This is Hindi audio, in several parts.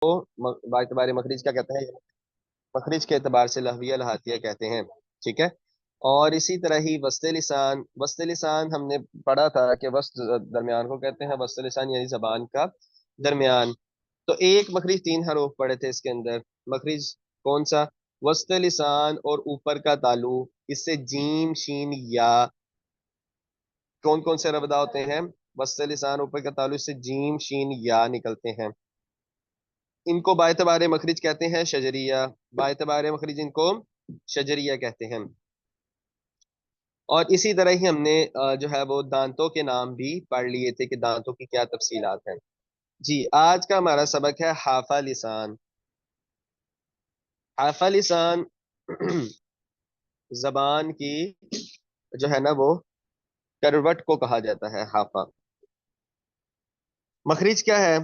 बातबार मखरिज क्या कहते हैं? मखरिज के एतबार से लहविया लहातिया कहते हैं। ठीक है। और इसी तरह ही वस्त लिसान हमने पढ़ा था कि वस्त दरमियान को कहते हैं, वस्त लिसान यानी जबान का दरमियान। तो एक मखरिज तीन हरूफ पढ़े थे इसके अंदर। मखरिज कौन सा? वस्त लिसान और ऊपर का तालु, इससे जीम शीन या। कौन कौन से रबदा होते हैं? वस्त लिसान ऊपर का तालु, इससे जीम शीन या निकलते हैं। इनको बायतबार मखरिज कहते हैं, शजरिया। बायतबार मखरिज इनको शजरिया कहते हैं। और इसी तरह ही हमने जो है वो दांतों के नाम भी पढ़ लिए थे कि दांतों की क्या तफसीलात हैं। जी, आज का हमारा सबक है हाफा लिसान। हाफा लिसान जबान की जो है ना वो करवट को कहा जाता है, हाफा। मखरिज क्या है?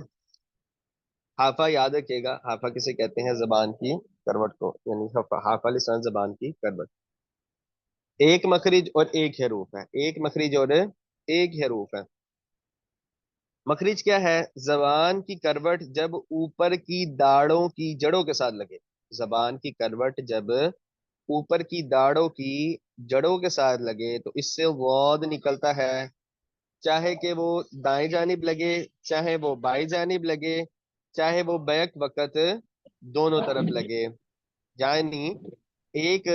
हाफा याद रखिएगा, हाफा किसे कहते हैं? जबान की करवट को, यानी हाफा, हाफा लिसान जबान की करवट। एक मखरिज और एक हरूफ है, एक मखरिज और एक हरूफ है। मखरिज क्या है? जबान की करवट जब ऊपर की दाढ़ों की जड़ों के साथ लगे। जबान की करवट जब ऊपर की दाढ़ों की जड़ों के साथ लगे तो इससे वॉद निकलता है। चाहे कि वो दाएं जानिब लगे, चाहे वो बाएं जानिब लगे, चाहे वो बैक वक़्त दोनों तरफ लगे। यानी एक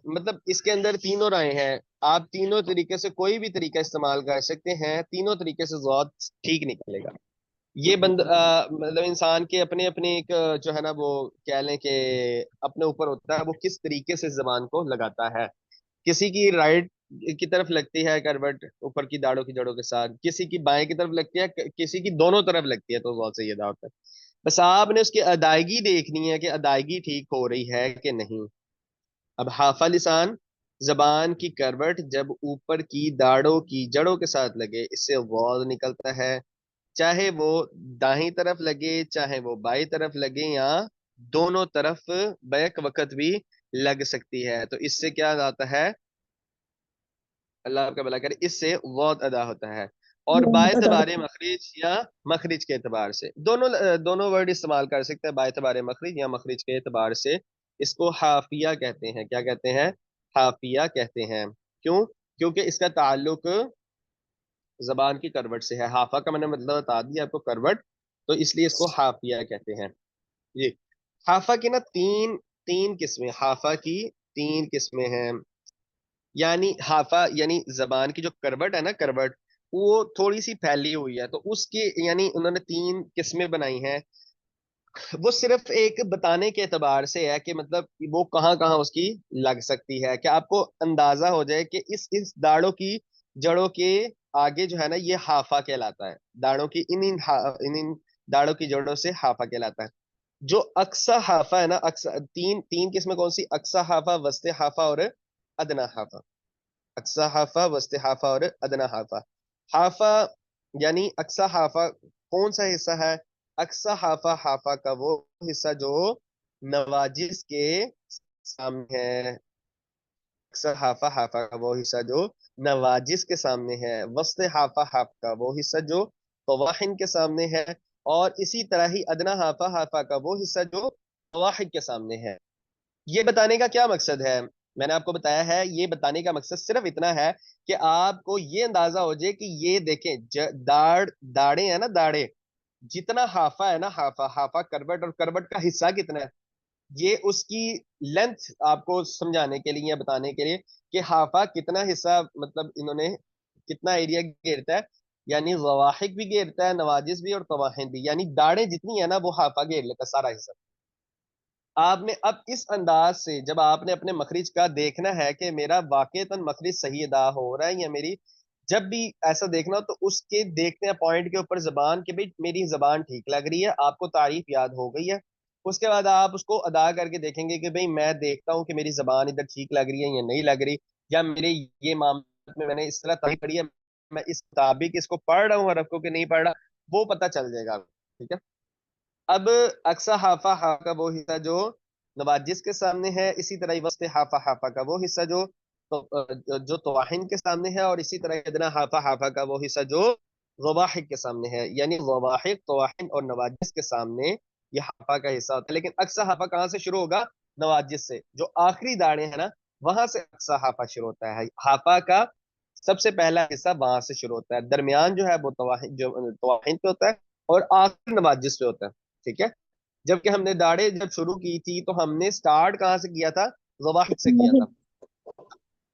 मतलब इसके अंदर तीनों राय हैं। आप तीनों तरीके से कोई भी तरीका इस्तेमाल कर सकते हैं, तीनों तरीके से जवाब ठीक निकलेगा। ये मतलब इंसान के अपने अपने एक जो है ना वो कह लें कि अपने ऊपर होता है वो किस तरीके से जबान को लगाता है। किसी की राइट की तरफ लगती है करवट ऊपर की दाढ़ों की जड़ों के साथ, किसी की बाएं की तरफ लगती है, किसी की दोनों तरफ लगती है, तो बहुत सही अदा होता है। बस आपने उसकी अदायगी देखनी है कि अदायगी ठीक हो रही है कि नहीं। अब हाफा लिसान, जबान की करवट जब ऊपर की दाढ़ों की जड़ों के साथ लगे इससे वॉल निकलता है। चाहे वो दाहिनी तरफ लगे, चाहे वो बाई तरफ लगे, या दोनों तरफ बैक वक़्त भी लग सकती है, तो इससे क्या आता है? अल्लाह आपका भला करे, इससे वॉद अदा होता है। और बायतबार मखरिज या मखरिज के एतबार से दोनों वर्ड इस्तेमाल कर सकते हैं, बायतबार मखरिज या मखरिज के एतबार से। इसको हाफिया कहते हैं। क्या कहते हैं? हाफिया कहते हैं। क्यों? क्योंकि इसका ताल्लुक जबान की करवट से है। हाफा का मैंने मतलब बता दिया आपको, करवट। तो इसलिए इसको हाफिया कहते हैं। ये हाफा की ना तीन तीन किस्में, हाफा की तीन किस्में हैं। यानी हाफा यानी जबान की जो करवट है ना, करवट वो थोड़ी सी फैली हुई है, तो उसके यानी उन्होंने तीन किस्में बनाई हैं। वो सिर्फ एक बताने के एतबार से है कि मतलब वो कहाँ कहाँ उसकी लग सकती है, कि आपको अंदाजा हो जाए कि इस दाढ़ों की जड़ों के आगे जो है ना ये हाफा कहलाता है। दाढ़ों की इन इन दाढ़ों की जड़ों से हाफा कहलाता है। जो अक्सा हाफा है ना, अक्सा तीन तीन किस्में कौन सी? अक्सा हाफा, वस्ते हाफा और अदना हाफा। अक्सा हाफा, वस्ते हाफा और अदना हाफा। हाफा यानी अक्सा हाफा कौन सा हिस्सा है? अक्सा हाफा, हाफा का वो हिस्सा जो नवाजिस के सामने है। अक्सा हाफा, हाफा का वो हिस्सा जो नवाजिस के सामने है। वस्ते हाफा, हाफा का वो हिस्सा जो तवाहिन के सामने है। और इसी तरह ही अदना हाफा, हाफा का वो हिस्सा जो तवाहिद के सामने है। ये बताने का क्या मकसद है? मैंने आपको बताया है, ये बताने का मकसद सिर्फ इतना है कि आपको ये अंदाजा हो जाए कि ये देखें दाढ़े हैं ना, दाढ़े जितना हाफा है ना, हाफा हाफा करवट, और करवट का हिस्सा कितना है, ये उसकी लेंथ आपको समझाने के लिए या बताने के लिए कि हाफा कितना हिस्सा, मतलब इन्होंने कितना एरिया घेरता है। यानी जवाहिक भी घेरता है, नवाजिस भी और तवाहिन भी, यानी दाढ़ें जितनी है ना वो हाफा घेर लेता है सारा हिस्सा। आपने अब इस अंदाज से जब आपने अपने मखरिज का देखना है कि मेरा वाकईतन मखरिज सही अदा हो रहा है या मेरी, जब भी ऐसा देखना हो तो उसके देखते हैं पॉइंट के ऊपर जबान के, भाई मेरी जबान ठीक लग रही है, आपको तारीफ याद हो गई है। उसके बाद आप उसको अदा करके देखेंगे कि भाई मैं देखता हूँ कि मेरी जबान इधर ठीक लग रही है या नहीं लग रही, या मेरे ये मामले में मैंने इस तरह तारीफ पढ़ी है, मैं इस मुताबिक इसको पढ़ रहा हूँ हरफ को कि नहीं पढ़ रहा, वो पता चल जाएगा। ठीक है। अब अक्सा हाफा, हा का वो हिस्सा जो नवाजिस के सामने है, इसी तरह वस्ते हाफा, हाफा का वो हिस्सा जो जो तवाहिन के सामने है, और इसी तरह अदना हाफा, हाफा का वो हिस्सा जो ज़वाहिक के सामने है। यानी ज़वाहिक, तवाहिन और नवाजिस के सामने ये हाफा का हिस्सा होता है। लेकिन अक्सा हाफा कहाँ से शुरू होगा? नवाजिस से, जो आखिरी दाने हैं ना, वहां से अक्सा हाफा शुरू होता है। हाफा का सबसे पहला हिस्सा वहां से शुरू होता है, दरमियान जो है वो तवाहिन, जो तवाहिन पे होता है, और आखिर नवाजिस पे होता है। ठीक है। जबकि हमने दाढ़ें जब शुरू की थी तो हमने स्टार्ट कहाँ से किया था? जवाहिक से किया नहीं। था।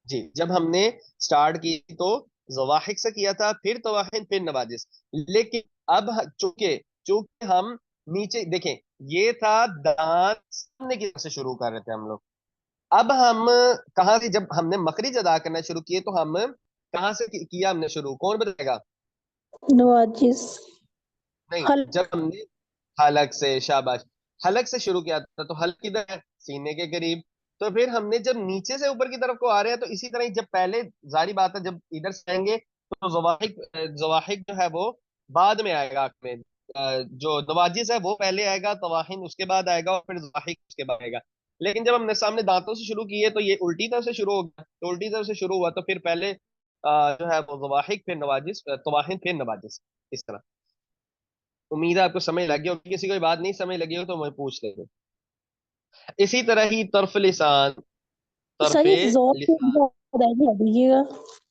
जी, जब हमने स्टार्ट की तो जवाहिक से किया था, फिर तवाहिन, फिर नवाजिस। लेकिन अब चूंकि चूंकि हम नीचे देखें, ये था दांत सामने की तरफ से शुरू कर रहे थे हम लोग। अब हम कहाँ से, जब हमने मखरिज अदा करना शुरू किए तो हम कहाँ से किया हमने शुरू, कौन बताएगा? नवाजिश। नहीं, हल्क। जब हमने हलक से, शाबाश, हलक से शुरू किया था, तो हलक किधर है? सीने के करीब। तो फिर हमने जब नीचे से ऊपर की तरफ को आ रहे हैं, तो इसी तरह ही जब पहले, जारी बात है, जब इधर से आएंगे तो जवाहिक, जवाहिक जो है वो बाद में आएगा आँख में। जो नवाजिस है वो पहले आएगा, तवाहिन उसके बाद आएगा, और फिर जवाहिक उसके बाद आएगा। लेकिन जब हमने सामने दांतों से शुरू किए तो ये उल्टी तरफ से शुरू हो गया, तो उल्टी तरफ से शुरू हुआ तो फिर पहले जो है वो जवाहिक, फिर नवाजिस, तवाहिन, फिर नवाजिस, इस तरह। उम्मीद है आपको समझ लग गई होगी। किसी को बात नहीं समझ लगी हो तो मैं पूछ लेंगे। इसी तरह ही तर्फ लिसान, सर तरफे ये जॉब की लिसान। अदायगी कर दीजिएगा।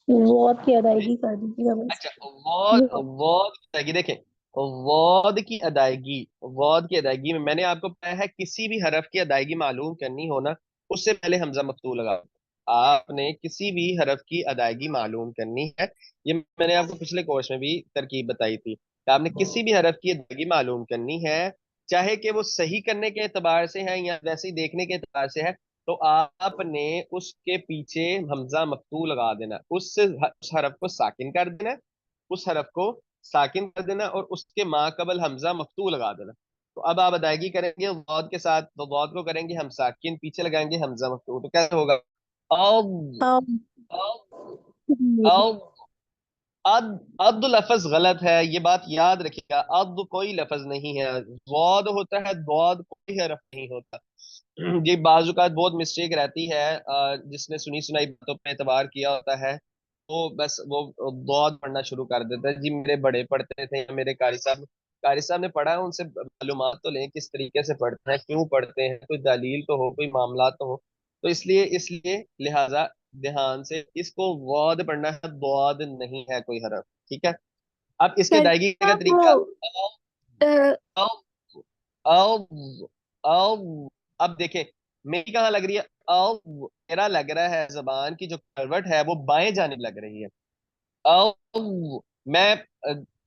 जॉब की अदायगी कर दीजिएगा बस। अच्छा, वॉद, वॉद की अदायगी देखें। वॉद की अदायगी में मैंने आपको बताया है, किसी भी हरफ की अदायगी मालूम करनी हो ना, उससे पहले हमजा मफ्तूह लगा। आपने किसी भी हरफ की अदायगी मालूम करनी है, ये मैंने आपको पिछले कोर्स में भी तरकीब बताई थी, कि आपने किसी भी हरफ की अदायगी मालूम करनी है, चाहे कि वो सही करने के एतबार से है या वैसे ही देखने के एतबार से है, तो आपने उसके पीछे हमजा मफ्तूह लगा देना, उस हरफ को साकिन कर देना, उस हरफ को साकिन कर देना, और उसके माकबल हमजा मफ्तूह लगा देना। तो अब आप अदायगी करेंगे वाद के साथ, तो वाद को करेंगे हम साकिन, पीछे लगाएंगे हमजा मफ्तूह, तो कैसे होगा? अब, हाँ। अब, अद लफज गलत है, ये बात याद रखिएगा। अद कोई लफज नहीं है, द्वाद होता है, द्वाद कोई हरफ नहीं होता। ये बाजुकात बहुत मिस्टेक रहती है, जिसने सुनी सुनाई बातों पे एतबार किया होता है, वो बस वो द्वाद पढ़ना शुरू कर देता है। जी मेरे बड़े पढ़ते थे, या मेरे कारी साहब ने पढ़ा है, उनसे मालूमात तो लें किस तरीके से पढ़ते हैं, क्यों पढ़ते हैं, कोई दलील तो हो, कोई मामला तो हो। तो इसलिए इसलिए लिहाजा ध्यान से इसको वाद पढ़ना है, द्वाद नहीं है कोई हरफ। ठीक है। अब इसके सर अदायगी का आप वो तरीका, अ, अब, अब अब देखें, मेरी कहाँ लग रही है? अब मेरा लग रहा है जबान की जो करवट है वो बाएं जानिब लग रही है। अब मैं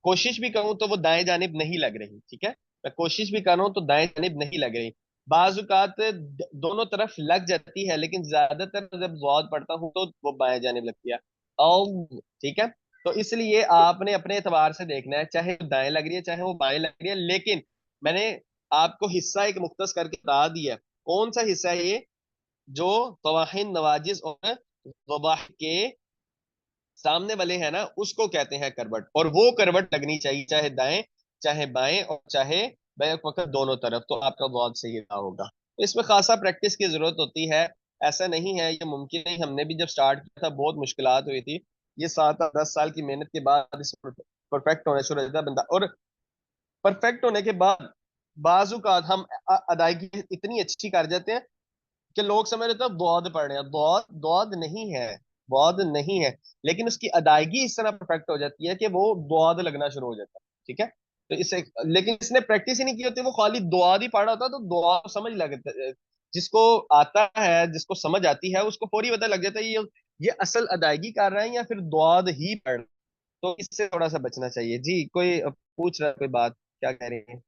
कोशिश भी करूं तो वो दाएं जानिब नहीं लग रही। ठीक है। मैं कोशिश भी करूं तो दाएं जानिब नहीं लग रही। बाजुकात दोनों तरफ लग जाती है, लेकिन ज्यादातर जब गौर पढ़ता हूं तो वो बाएं जानिब लगती है। अब ठीक है। तो इसलिए आपने अपने एतबार से देखना है, चाहे वो दाएं लग रही है चाहे वो बाएं लग रही है, लेकिन मैंने आपको हिस्सा एक मुख्तस करके बता दिया। कौन सा हिस्सा है ये? जो तवाहिन, नवाजिस और वबाह के सामने वाले हैं ना, उसको कहते हैं करवट, और वो करवट लगनी चाहिए, चाहे दाएं चाहे बाएं, और चाहे बैक वक्त दोनों तरफ, तो आपका बहुत सही रहा होगा। तो इसमें खासा प्रैक्टिस की जरूरत होती है। ऐसा नहीं है ये मुमकिन नहीं, हमने भी जब स्टार्ट किया था बहुत मुश्किलात हुई थी। ये 7 10 साल की मेहनत के बाद इस परफेक्ट होना शुरू हो जाता है बंदा। और परफेक्ट होने के बाद बाजुकात हम अदायगी इतनी अच्छी कर जाते हैं कि लोग समझ रहे थे बौद्ध पढ़ रहे हैं, बौद्ध बौद्ध नहीं है, बौद्ध नहीं है। लेकिन उसकी अदायगी इस तरह परफेक्ट हो जाती है कि वो बौद्ध लगना शुरू हो जाता है। ठीक है। तो इससे, लेकिन इसने प्रैक्टिस ही नहीं की होती, वो खाली दुआ ही पढ़ा होता, तो दुआ समझ लगता है। जिसको आता है, जिसको समझ आती है, उसको फौरी पता लग जाता है ये असल अदायगी कर रहे हैं या फिर दुआ ही पढ़ रहे हैं। तो इससे थोड़ा सा बचना चाहिए। जी, कोई पूछ रहा है कोई बात, क्या कह रहे हैं?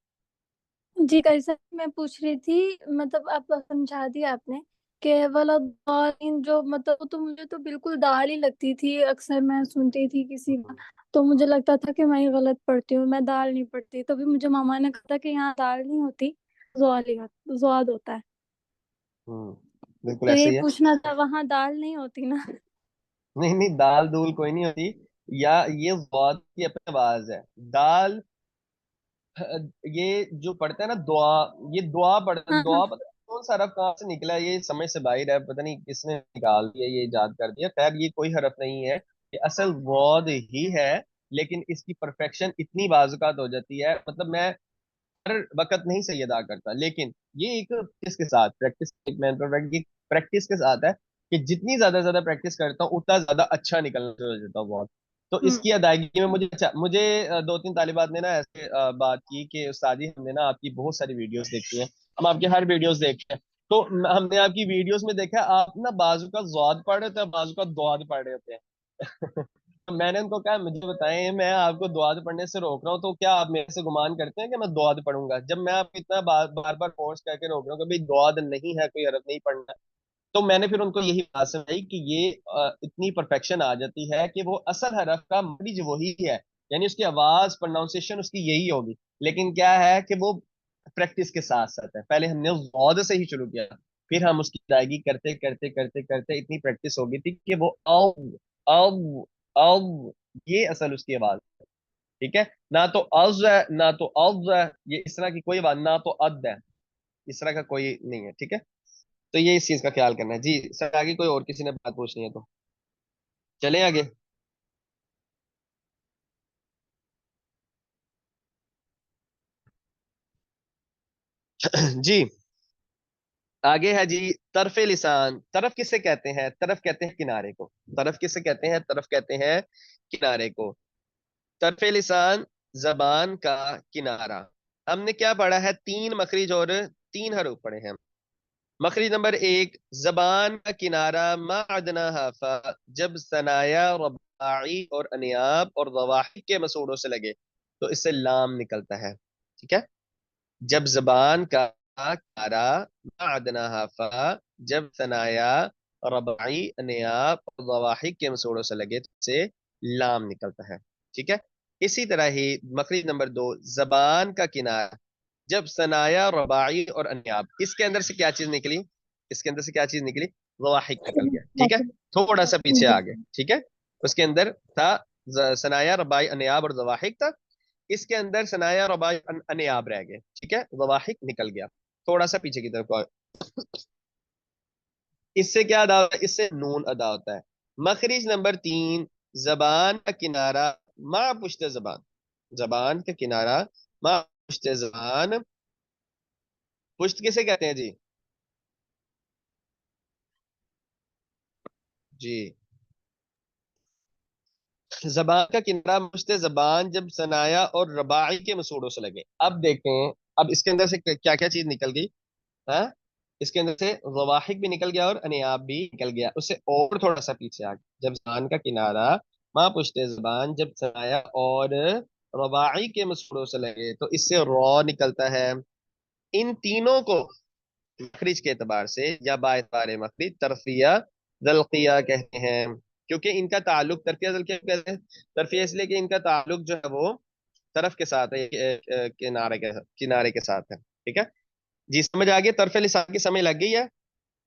जी कैसा मैं पूछ रही थी, मतलब आप समझा दिया आपने कि वाला दाल जो मतलब वो तो मुझे तो बिल्कुल दाल ही लगती थी। अक्सर मैं सुनती थी किसी का, तो मुझे लगता था कि मैं ही गलत पढ़ती हूँ, मैं दाल नहीं पढ़ती। तभी मुझे मामा ने कहा था कि यहाँ दाल नहीं होती, ज़्वाद होता है। बिल्कुल तो ऐसे ये ही है। पूछना था, वहां दाल नहीं होती ना? नहीं नहीं, दाल दूल कोई नहीं होती, या ये गौत की अपनी आवाज है। दाल, ये जो पढ़ता है ना दुआ, ये दुआ पढ़ता है। हाँ हाँ। दुआ पता नहीं कौन सा हरफ कहाँ से निकला है, ये समझ से बाहर है, पता नहीं किसने निकाल दिया, ये इजाद कर दिया। खैर, ये कोई हरफ नहीं है, ये असल गौद ही है। लेकिन इसकी परफेक्शन इतनी बाजुकात हो जाती है, मतलब मैं हर वक्त नहीं सही अदा करता, लेकिन ये एक किसके साथ प्रैक्टिस, एक मैन की प्रैक्टिस के साथ है कि जितनी ज्यादा प्रैक्टिस करता हूँ उतना ज्यादा अच्छा निकलना शुरू हो जाता हूँ बहुत। तो हम्म। इसकी अदायगी में मुझे अच्छा, मुझे दो तीन तालिबात ने ना ऐसे बात की कि उस्ताद जी हमने ना आपकी बहुत सारी वीडियोस देखी हैं, हम आपकी हर वीडियोस देखते हैं, तो हमने आपकी वीडियोस में देखा आप ना बाजू का ज़ाद पढ़ रहे होते हैं, बाजू का दुआद पढ़ रहे होते हैं। तो मैंने उनको कहा मुझे बताएं, मैं आपको दुआद पढ़ने से रोक रहा हूँ तो क्या आप मेरे से गुमान करते हैं कि मैं दुआद पढ़ूंगा, जब मैं आपको इतना बार बार फोर्स करके रोक रहा हूँ कि भाई दुआद नहीं है, कोई हरफ नहीं पढ़ना। तो मैंने फिर उनको यही बात समझाई कि ये इतनी परफेक्शन आ जाती है कि वो असल हरफ का मखरिज वही है, यानी उसकी आवाज प्रोनाउंसिएशन उसकी यही होगी, लेकिन क्या है कि वो प्रैक्टिस के साथ साथ है। पहले हमने उस गौद से ही शुरू किया, फिर हम उसकी अदायगी करते करते करते करते इतनी प्रैक्टिस हो गई थी कि वो अब अब ये असल उसकी आवाज है। ठीक है, ना तो अज है ना तो अज है, ये इस तरह की कोई आवाज, ना तो अद है, इस तरह का कोई नहीं है। ठीक है, तो ये इस चीज का ख्याल करना है जी सर। आगे कोई और किसी ने बात पूछनी है तो चले आगे। जी आगे है जी, तरफे लिसान। तरफ किसे कहते हैं? तरफ कहते हैं किनारे को। तरफ किसे कहते हैं? तरफ कहते हैं किनारे को। तरफे लिसान, जबान का किनारा। हमने क्या पढ़ा है? तीन मखरिज और तीन हरूफ पढ़े हैं। मखरिज नंबर एक, जबान का किनारा मा अदना हाफा, जब सनाया रबाई और अनियाब और रवाहिक के मसूड़ों से लगे तो इससे लाम निकलता है। ठीक है, जब जबान का किनारा मा अदना हाफा, जब सनाया रबाई अनियाब और रवाहिक के मसूड़ों से लगे तो इससे लाम निकलता है। ठीक है, इसी तरह ही मखरिज नंबर दो, जबान का किनारा जब सनाया रबाई और अन्याब, इसके अंदर से क्या चीज निकली? इसके अंदर से क्या चीज निकली? रवाहिक निकल गया। ठीक है, थोड़ा सा पीछे आ गए। ठीक है, उसके अंदर था सनाया रबाई अन्याब और रवाहिक था, इसके अंदर सनाया रबाई अन्याब रह गए। ठीक है, रवाहिक निकल गया, थोड़ा सा पीछे की तरफ को। इससे क्या अदा होता है? इससे नून अदा होता है। मखरिज नंबर तीन, जबान का किनारा माँ पुश्ते जबान, जबान का किनारा माँ पुश्ते जबान। पुश्त किसे कहते हैं जी? जी, जबान का किनारा मुश्ते जबान जब सनाया और रबाई के मसूड़ों से लगे। अब देखें, अब इसके अंदर से क्या क्या चीज निकल गई? हाँ, इसके अंदर से रवाहिक भी निकल गया और अनियाब भी निकल गया। उससे और थोड़ा सा पीछे आ गया, जब जबान का किनारा माँ पुश्ते जबान जब सनाया और रबाई के मसूड़ों से लगे तो इससे रॉ निकलता है। इन तीनों को मखरिज के एतबार से या बाएतबार मखरिज तरफिया जल्किया कहते हैं, क्योंकि इनका ताल्लुक, तरफिया जल्किया कहते हैं तरफिया इसलिए कि इनका ताल्लुक जो है वो तरफ के साथ है, किनारे के साथ है। ठीक है जी, समझ आ गया? तरफे लिसान की समझ लग गई है?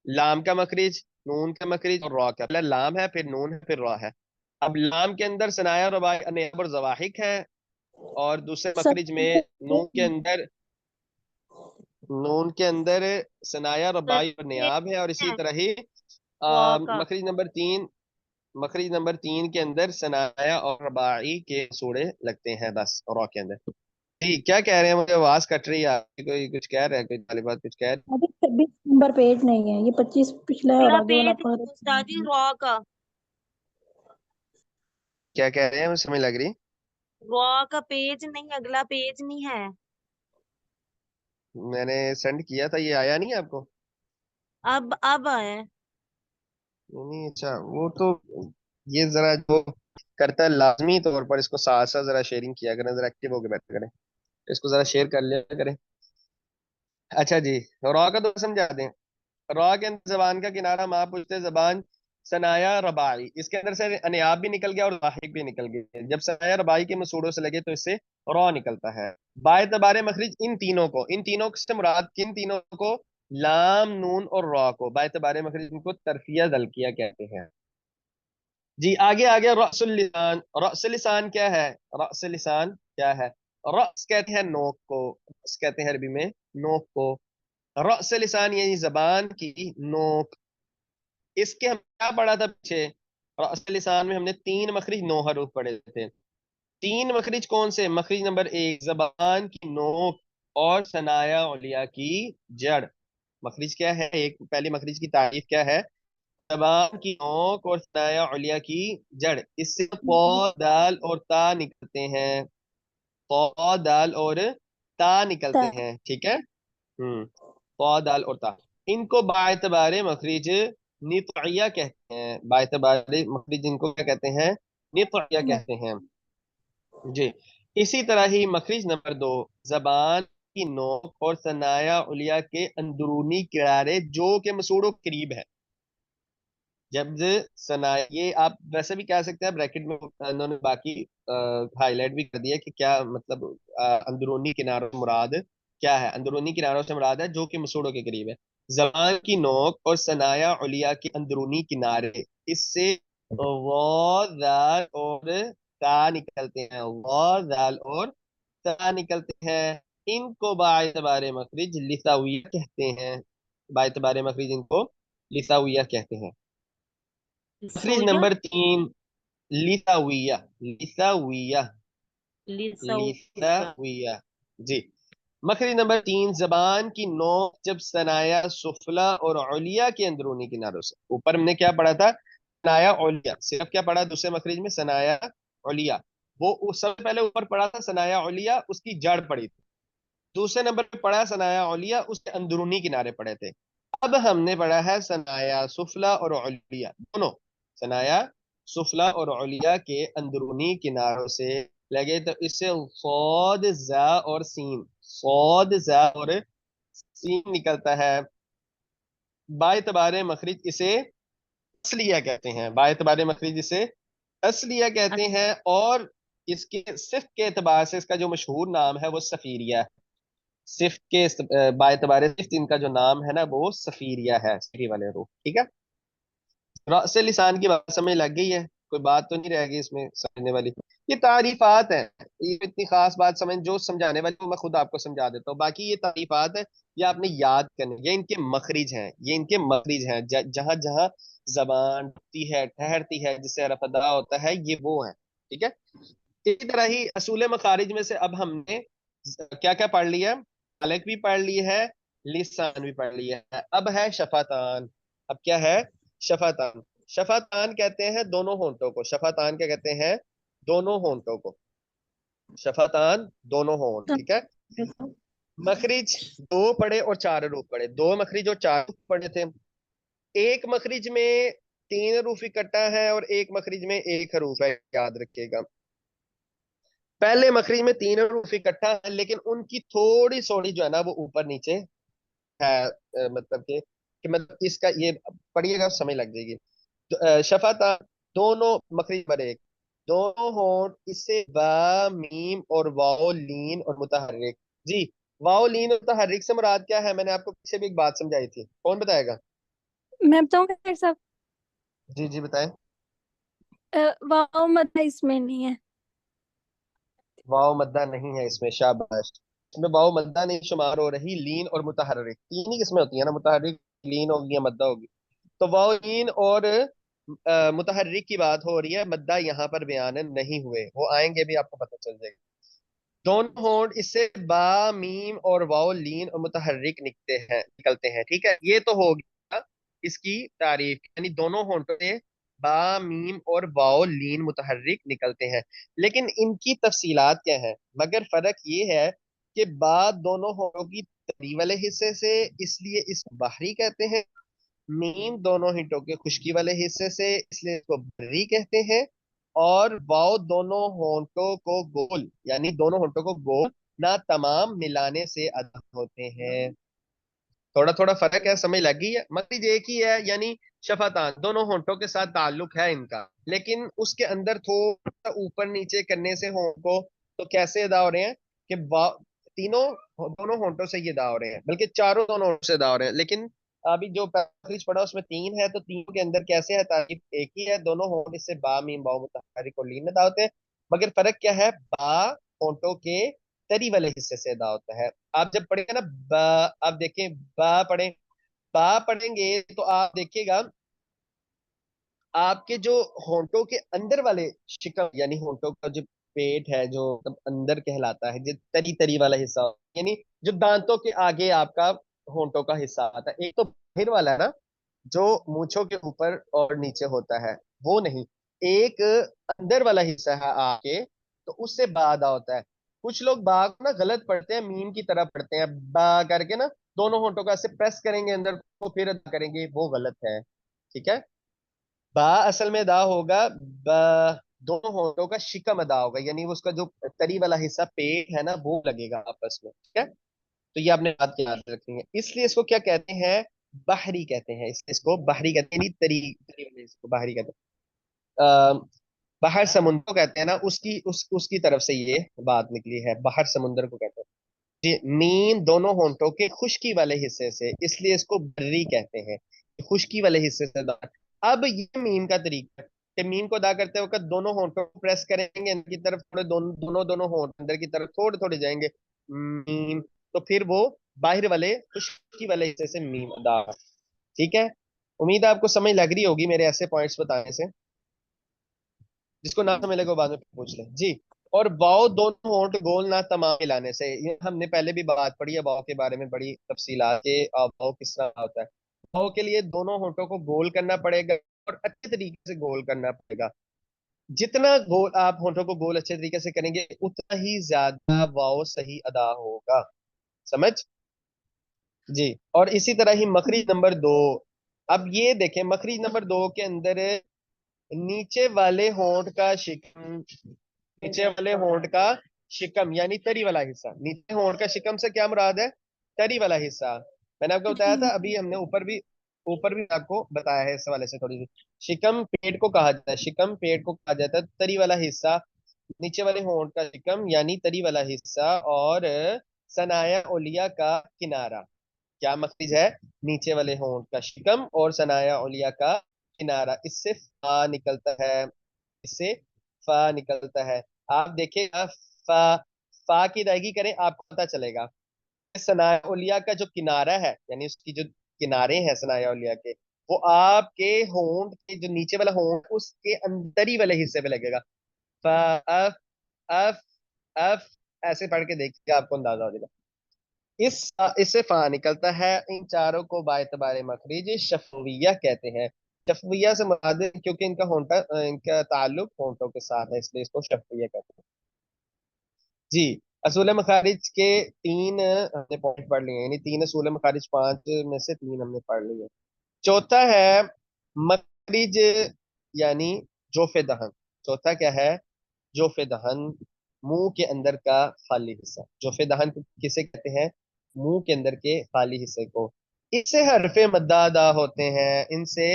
लाम का मखरिज, नून का मखरिज और रॉ का, पहले लाम है फिर नून है फिर रॉ है। अब लाम के अंदर सनाया रबाई अनेब और जवाहिक है, और दूसरे सब मखरिज में नून के अंदर सनाया सर रबाई और ये नियाब है, और इसी है तरह ही रॉ का। मखरिज नंबर तीन, मखरिज नंबर तीन के अंदर सनाया और रबाई के सूड़े लगते हैं बस रॉ के अंदर। जी क्या कह रहे हैं? मुझे आवाज कट रही है आपकी, कोई कुछ कह रहे हैं, कोई तालिबात कुछ कह रहे हैं? अभी 26 नंबर पेज नहीं है, ये 25 पिछला है और अगला आगे वाला पेज आपका। उस्ताद जी रॉ का। क्या कह रहे हैं, मुझे समझ लग रही। रॉ का पेज नहीं, अगला पेज नहीं है। मैंने सेंड किया था, ये आया नहीं आपको? अब आया है। नहीं, अच्छा वो तो, ये जरा जो करता है लाजमी तौर पर इसको साथ साथ जरा शेयरिंग किया करें, जरा एक्टिव होकर बैठा करें, इसको जरा शेयर कर लिया करें। अच्छा जी, रॉ का तो समझा दें। रॉ के अंदर जबान का किनारा माँ पुश्ते जबान सनाया रबाई, इसके अंदर से अनियाब भी निकल गया और वाहिक भी निकल गया। जब सनाया रबाई के मसूड़ों से लगे तो इससे रॉ निकलता है। बाय तबारे मखरिज, इन तीनों को, इन तीनों से मुराद किन तीनों को? लाम नून और रॉ को बाय तबारे मखरिज इनको तरफिया दलकिया कहते हैं। जी आगे आ गया रअसुल लिसान। रअसुल लिसान क्या है? रअसुल लिसान क्या है? रअस कहते हैं नोक को, रअस कहते हैं अरबी में नोक को। रअस लिसान यानी जबान की नोक। इसके हम क्या पढ़ा था पीछे? रअस लिसान में हमने तीन मखरिज नो हरूफ पढ़े थे। तीन मखरिज कौन से? मखरिज नंबर एक, जबान की नोक और सनाया उलिया की जड़। मखरिज क्या है, एक पहली मखरिज की तारीफ क्या है? जबान की नोक और सनाया उलिया की जड़, इससे पौ दाल और ता निकलते हैं। पौ दाल और ता निकलते ता- हैं, ठीक है। पौ दाल और ता, इनको बाएतबारे मखरिज नितइया कहते हैं। बाएतबारे मखरिज इनको क्या कहते हैं? नितइया कहते हैं जी। इसी तरह ही मखरिज नंबर 2, जबान की नोक और सनाया उलिया के अंदरूनी किनारे जो के मसूड़ों के करीब है। जब सनाया, ये आप वैसे भी कह सकते हैं, ब्रैकेट में उन्होंने बाकी हाईलाइट भी कर दिया कि क्या मतलब अंदरूनी किनारों से मुराद क्या है। अंदरूनी किनारों से मुराद है जो कि मसूड़ों के करीब है। जबान की नोक और सनाया उलिया के अंदरूनी किनारे, इससे वो दाल और ता निकलते हैं। वो दाल और ता निकलते हैं। इनको बाएतबारे मखरिज लिसाविया कहते हैं। बाएतबारे मखरिज इनको लिसाविया कहते हैं। मखरिज सोया। नंबर 3, लिसाविया। लिसाविया। लिसौया। लिसाविया जी। मखरिज नंबर 3, जबान की नोक जब सनाया सुफला और उलिया के अंदरूनी किनारों से, ऊपर हमने क्या पढ़ा था? सनाया उलिया, सिर्फ क्या पढ़ा दूसरे मखरिज में? सनाया उलिया। वो सबसे पहले ऊपर पढ़ा था सनाया उलिया, उसकी जड़ पड़ी थी। दूसरे नंबर पे पढ़ा है सनाया उलिया, उसके अंदरूनी किनारे पड़े थे। अब हमने पढ़ा है सनाया सुफला और उलिया दोनों। सनाया सुफला और उलिया के अंदरूनी किनारों से लगे, तो इससे सौद जा और सीन, सौद जा और सीन निकलता है। बाएतबारे मखरिज इसे असलिया कहते हैं। बाएतबारे मखरिज इसे असलिया कहते हैं। और इसके सिर्फ के एतबार से इसका जो मशहूर नाम है वो सफीरिया है। सिफ्त के बाएतबारे सिफ्त इनका जो नाम है ना वो सफीरिया है, सफीरी वाले रूह, ठीक है। रअस लिसान की बात समझ लग गई है? कोई बात तो नहीं रह गई इसमें समझने वाली? ये तारीफात है, ये इतनी खास बात समझ जो समझाने वाली वो मैं खुद आपको समझा देता हूँ। बाकी ये तारीफात है, ये आपने याद करने, ये इनके मखरिज हैं, ये इनके मखरिज हैं। जहां जहां जबान डूबती है, ठहरती है, जिससे हरफ अदा होता है, ये वो है, ठीक है। इसी तरह ही असूल मखारिज में से अब हमने क्या क्या पढ़ लिया? हलक भी पढ़ ली है, लिसान भी पढ़ लिया है। अब है शफातान। अब क्या है? शफातान। शफातान कहते हैं दोनों होंठों को। शफातान क्या कहते हैं? दोनों होंठों को। शफातान दोनों होंठ, ठीक है। मखरिज दो पढ़े और चार रूप पढ़े, दो मखरिज और चार रूप पढ़े थे। एक मखरिज में तीन रूफ इकट्ठा है और एक मखरिज में एक हरूफ है, याद रखिएगा। पहले मखरिज में तीन हरूफ इकट्ठा है, लेकिन उनकी थोड़ी थोड़ी जो है ना वो ऊपर नीचे है। मतलब कि मतलब इसका ये पढ़िएगा समझ लग जाएगी। तो, शफाता दोनों मखरिज पर एक, दोनों होंठ इससे बा मीम और वाओ लीन और मुतहर्रिक जी। वाओ लीन और मुतहर्रिक से मुराद क्या है? मैंने आपको पीछे भी एक बात समझाई थी, कौन बताएगा? मैं बताऊँ फिर साहब? जी जी बताएं। वाव मतलब इसमें नहीं है। वाओ मद्दा नहीं है इसमें, शाबाश। इसमें वाओ मद्दा नहीं शुमार हो रही। लीन और मुतहर्रिक तीन ही किस्में होती है ना, मुतहर्रिक लीन होगी या मद्दा होगी। तो वाओ लीन और मुतहर्रिक की बात हो रही है, मद्दा यहाँ पर बयान नहीं हुए, वो आएंगे भी, आपको पता चल जाएगा। दोनों होंठ इससे बा मीम और वाओ लीन और मुतहर्रिक निकलते हैं, ठीक है। ये तो हो गया इसकी तारीफ, यानी दोनों होंठों से बा मीम और वाओ लीन मुतहर्रिक निकलते हैं। लेकिन इनकी तफसीलात क्या है? मगर फर्क ये है कि बा दोनों होंठों की तली वाले हिस्से से, इसलिए इसको बाहरी कहते हैं। मीम दोनों हिंटों के खुश्की वाले हिस्से से, इसलिए इसको बर्री कहते हैं। और वाव दोनों होंठों को गोल, यानी दोनों होंठों को गोल ना तमाम मिलाने से अदा होते हैं। थोड़ा थोड़ा फर्क है, समझ लगी है? मखरिज एक ही है, यानी शफातान दोनों होंठों के साथ ताल्लुक है इनका, लेकिन उसके अंदर थोड़ा ऊपर नीचे करने से होंठ को तो कैसे अदा हो रहे हैं कि तीनों दोनों होंठों से ये अदा हो रहे हैं, बल्कि चारों दोनों होंठों से अदा हो रहे हैं। लेकिन अभी जो पैकेज पढ़ा उसमें तीन है, तो तीनों के अंदर कैसे है? तारीफ एक ही है, दोनों होंठ इससे बा मीम वाव मुतहर्रिक और लीन अदा होते हैं। मगर फर्क क्या है? बा होंठों के तरी वाले हिस्से से अदा होता है। आप जब पढ़ेंगे ना बा, आप देखें बा पढ़ें, बा पढ़ेंगे तो आप देखिएगा आपके जो होंठों के अंदर वाले शिकम, यानी होंठों का जो पेट है जो मतलब अंदर कहलाता है, जो तरी तरी वाला हिस्सा, यानी जो दांतों के आगे आपका होंठों का हिस्सा आता है, एक तो बाहर वाला है ना, जो मूंछों के ऊपर और नीचे होता है, वो नहीं, एक अंदर वाला हिस्सा है आगे, तो उससे बा अदा होता है। कुछ लोग बा को ना गलत पढ़ते हैं, मीम की तरह पढ़ते हैं, बा करके ना दोनों होंठों का ऐसे प्रेस करेंगे अंदर को फिर अदा करेंगे, वो गलत है। ठीक है, बा असल में अदा होगा, ब, दोनों होंठों का शिकम अदा होगा, यानी वो उसका जो तरी वाला हिस्सा पेट है ना वो लगेगा आपस में। ठीक है, तो ये आपने बात याद रखनी है, इसलिए इसको क्या कहते हैं, बाहरी कहते हैं, इसको बाहरी कहते हैं, यानी तरी तरी वाले हिस्से को बाहरी कहते हैं। बाहर समुद्र को कहते हैं ना, उसकी तरफ से ये बात निकली है, बाहर समुद्र को कहते हैं जी। मीम दोनों होंठों के खुश्की वाले हिस्से से, इसलिए इसको बर्री कहते हैं, खुश्की वाले हिस्से से अदा। अब ये मीम का तरीका है कि मीम को अदा करते वक्त दोनों होंठों को प्रेस करेंगे अंदर की तरफ, थोड़े दोनों दोनों दोनों होंठ अंदर की तरफ थोड़े थोड़े जाएंगे, मीम, तो फिर वो बाहर वाले खुश्की वाले हिस्से से मीम अदा। ठीक है, उम्मीद है आपको समझ लग रही होगी मेरे ऐसे पॉइंट्स बताने से। जिसको ना समझ लगे वो बाद में पूछ ले जी। और वाव दोनों होंठ गोल ना तमाम मिलाने से, ये हमने पहले भी बात पढ़ी है वाव के बारे में बड़ी तफसीलात के, वाव किस तरह होता है। वाव के लिए दोनों होंठों को गोल करना पड़ेगा और अच्छे तरीके से गोल करना पड़ेगा। जितना गोल आप होंठों को गोल अच्छे तरीके से करेंगे उतना ही ज्यादा वाव सही अदा होगा। समझ जी। और इसी तरह ही मखरिज नंबर 2, अब ये देखें मखरिज नंबर 2 के अंदर नीचे वाले होंठ का शिकम, नीचे वाले होंठ का शिकम यानी तरी वाला हिस्सा, नीचे होंठ का शिकम से क्या मुराद है, तरी वाला हिस्सा। मैंने आपको बताया था, जी अभी हमने ऊपर भी आपको बताया है इस वाले से थोड़ी सी। शिकम पेट को कहा जाता है, शिकम पेट को कहा जाता है, तरी वाला हिस्सा नीचे वाले होंठ का शिकम यानी तरी वाला हिस्सा, और सनाया ओलिया का किनारा, क्या मखरिज है, नीचे वाले होंठ का शिकम और सनाया ओलिया का किनारा, इससे फा निकलता है, इससे फा निकलता है। आप देखिएगा, फा, फा की अदायगी करें आपको पता चलेगा, सनाया उलिया का जो किनारा है, यानी उसकी जो किनारे हैं सनाया उलिया के, वो आपके होंठ के जो नीचे वाला होंठ उसके अंदरी वाले हिस्से पे लगेगा। फा, अफ, अफ, अफ, ऐसे पढ़ के देखिए आपको अंदाजा हो जाएगा। इससे फा निकलता है। इन चारों को बायतबारे मखरिज शफविया कहते हैं। शफविया से मुराद है, क्योंकि इनका ताल्लुक होंठों के साथ है, इसलिए इसको शफविया कहते हैं जी। असूल मखारिज के तीन हमने पॉइंट पढ़ लिए हैं, यानी तीन असूल मखारिज, पांच में से तीन हमने पढ़ लिए। चौथा है मखरिज, यानी जोफे दहन। चौथा क्या है, जोफे दहन, मुंह के अंदर का खाली हिस्सा। जोफे दहन किसे कहते हैं, मुंह के अंदर के खाली हिस्से को। इससे हरफे मद्दा अदा होते हैं, इनसे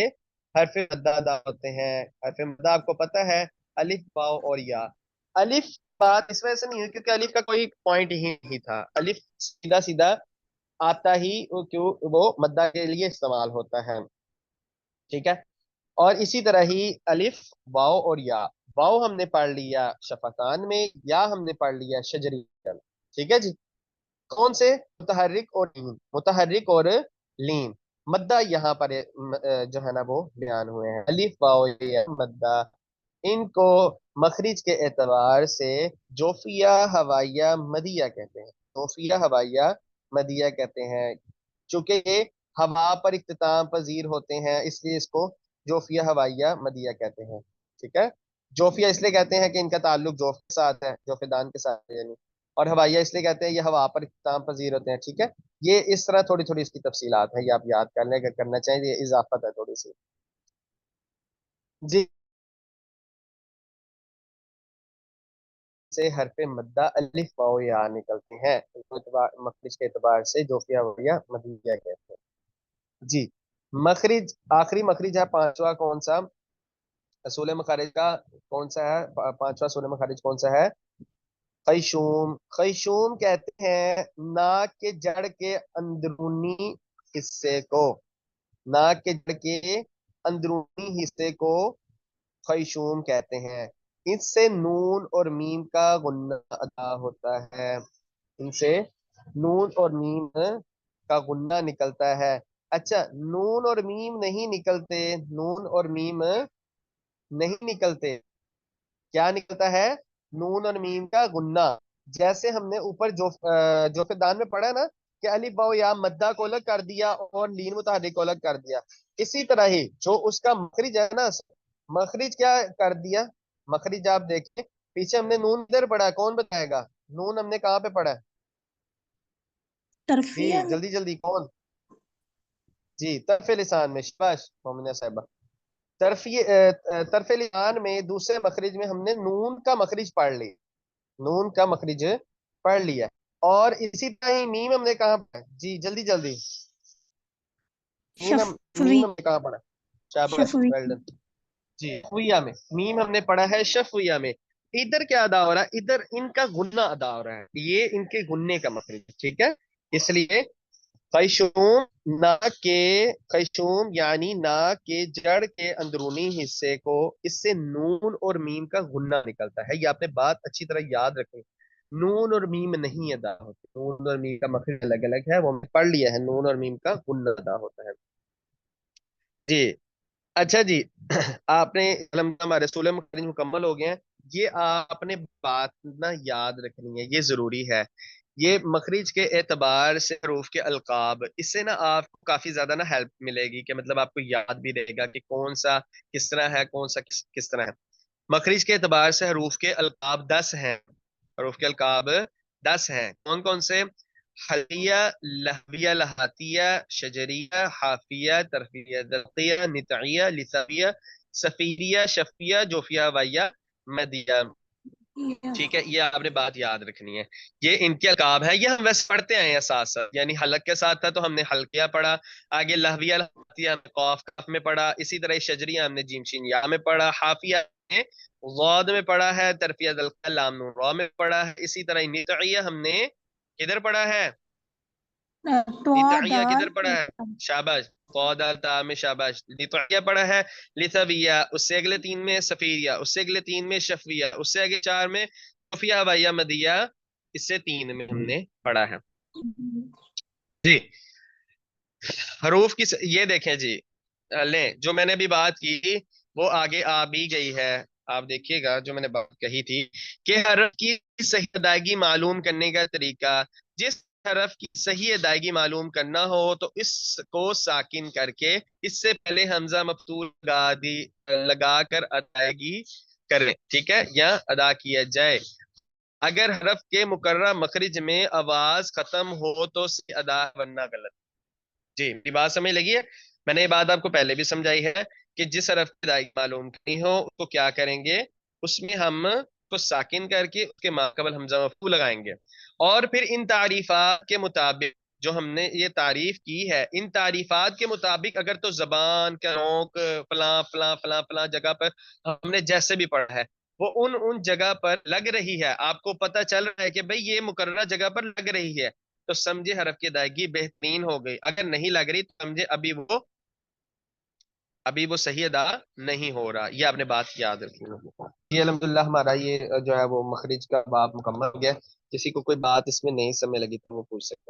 हरफे मद्दा अदा होते हैं। हरफे मद्दा आपको पता है, अलिफ वाव और या। अलिफ बात इस वजह से नहीं हुई क्योंकि अलिफ का कोई पॉइंट ही नहीं था, अलिफ सीधा सीधा आता ही क्यों, वो मद्दा के लिए इस्तेमाल होता है। ठीक है, और इसी तरह ही अलिफ, वाव और या। वाव हमने पढ़ लिया शफकान में, या हमने पढ़ लिया शजरी। ठीक है जी, कौन से, मुतहर्रिक और लीन, मुतहर्रिक और लीन मद्दा यहाँ पर जो है ना वो बयान हुए हैं, अलिफ वाव या मद्दा। इनको मखरिज के एतबार से जोफिया हवाइया मदिया कहते हैं, जोफिया हवाइया मदिया कहते हैं। चूंकि ये हवा पर इख्तिताम पजीर होते हैं, इसलिए इसको जोफिया हवाइया मदिया कहते हैं। ठीक है, जोफिया इसलिए कहते हैं कि इनका ताल्लुक जोफ के साथ है, जोफेदान के साथ है यानी, और हवाइया इसलिए कहते हैं ये हवा पर इख्तिताम पजीर होते हैं। ठीक है, ये इस तरह थोड़ी थोड़ी इसकी तफसीलात है, ये आप याद कर लें, अगर करना चाहिए, ये इजाफत है थोड़ी सी जी। से हरफ मद्दा अलिफ वाओ या निकलते हैं, इनको मखरिज के एतबार से जोफिया वया मदिया कहते हैं जी। मखरिज, आखिरी मखरिज है पांचवा, कौन सा असूल मखारिज का, कौन सा है पांचवा असूल मखारिज कौन सा है, खैशूम। खैशूम कहते हैं नाक के जड़ के अंदरूनी हिस्से को, नाक के जड़ के अंदरूनी हिस्से को खैशूम कहते हैं। इससे नून और मीम का गुन्ना अदा होता है, इनसे नून और मीम का गुन्ना निकलता है। अच्छा, नून और मीम नहीं निकलते, नून और मीम नहीं निकलते, क्या निकलता है, नून और मीम का गुन्ना। जैसे हमने ऊपर जोफेदान में पढ़ा ना कि अलिफ वाव या मद्दा को अलग कर दिया और लीन मुतहर्रिक को अलग कर दिया, इसी तरह ही जो उसका मखरिज है ना, मखरिज क्या कर दिया, मखरिज आप देखें पीछे हमने नून इधर पढ़ा है, कौन बताएगा? नून हमने कहाँ पे पढ़ा है? जी तरफिया में। जल्दी जल्दी कौन? जी तरफे लिसान में, शाबाश मोमिना साहिबा। तरफे लिसान में दूसरे मखरिज में हमने नून का मखरिज पढ़ लिया, नून का मखरिज पढ़ लिया। और इसी तरह ही मीम हमने कहाँ पढ़ा? जी जल्दी जल्दी, शफवी। मीम हमने कहाँ पढ़ा? शाबाश, शफवी। Well done. जी हुइया में, मीम हमने पढ़ा है शफविया में। इधर क्या अदा हो रहा है? इधर इनका गुन्ना अदा हो रहा है, ये इनके गुन्ने का मखरिज है, ठीक है। इसलिए खैशूम, नाक के, खैशूम यानी नाक के जड़ के अंदरूनी हिस्से को, इससे नून और मीम का गुन्ना निकलता है। ये आपने बात अच्छी तरह याद रखनी, नून और मीम नहीं अदा होते, नून और मीम का मखरज अलग अलग है, वो हमने पढ़ लिया है, नून और मीम का गुन्ना अदा होता है। जी अच्छा जी। आपने हमारे 16 मखरज मुकम्मल हो गए हैं। ये आपने बात ना याद रखनी है, ये जरूरी है। ये मखरिज के एतबार से हरूफ के अलकाब, इससे ना आपको काफी ज्यादा ना हेल्प मिलेगी, कि मतलब आपको याद भी रहेगा कि कौन सा किस तरह है, कौन सा किस तरह है। मखरिज के एतबार से हरूफ के अलकाब 10 हैं, हरूफ के अलकाब 10 हैं। कौन कौन से? हलिया, लहविया, लहातिया, शजरिया, हाफिया, तरफिया, दलकिया, नितइया, लिसाविया, सफीरिया, शफिया, जोफिया, वाया, मदिया। ठीक है, ये आपने बात याद रखनी है। ये इनके अलकाब है, ये हम वैसे पढ़ते आए हैं साथ साथ, यानी हलक के साथ था तो हमने हल्किया पढ़ा, आगे लहविया लहातिया हमने कौफ कफ में पढ़ा, इसी तरह शजरिया हमने जीम शीन या में पढ़ा, हाफिया ने ज़ाद में पढ़ा है, तरफिया दल लाम नून रा में पढ़ा है, इसी तरह नितइया हमने किधर पढ़ा है? तो नितइया दाल। किधर पढ़ा है? शाबाश, कौदल ता में शाबाश, नितइया पढ़ा है। लिसविया उससे अगले तीन में, सफीरिया उससे अगले तीन में, शफिया उससे आगे चार में, खुफिया वाया मदिया इससे तीन में हमने पढ़ा है। जी हरूफ की ये देखें जी, ले जो मैंने भी बात की वो आगे आ भी गई है। आप देखिएगा जो मैंने बात कही थी कि हरफ की सही अदायगी मालूम करने का तरीका, जिस हरफ की सही अदायगी मालूम करना हो तो इसको साकिन करके इससे पहले हमजा मफ्तूल लगा कर अदायगी करें, ठीक है, या अदा किया जाए। अगर हरफ के मुकर्रर मखरिज में आवाज खत्म हो तो सही अदा, वरना गलत। जी मेरी बात समझ लगी है? मैंने ये बात आपको पहले भी समझाई है कि जिस हरफ की अदायगी मालूम करनी हो उसको क्या करेंगे, उसमें हम को साकिन करके उसके माकबल हमजा मफ्तू लगाएंगे। और फिर इन तारीफात के मुताबिक जो हमने ये तारीफ की है, इन तारीफात के मुताबिक अगर तो जबान का नोक फला फला फला फला जगह पर हमने जैसे भी पढ़ा है वो उन उन जगह पर लग रही है, आपको पता चल रहा है कि भाई ये मुकर्रर जगह पर लग रही है, तो समझे हरफ की अदायगी बेहतरीन हो गई। अगर नहीं लग रही तो समझे अभी वो सही अदा नहीं हो रहा। ये आपने बात याद रखनी है। ये अल्हम्दुलिल्लाह हमारा ये जो है वो मखरिज का बाब मुकम्मल हो गया। किसी को कोई बात इसमें नहीं समझ लगी तो वो पूछ सकता है।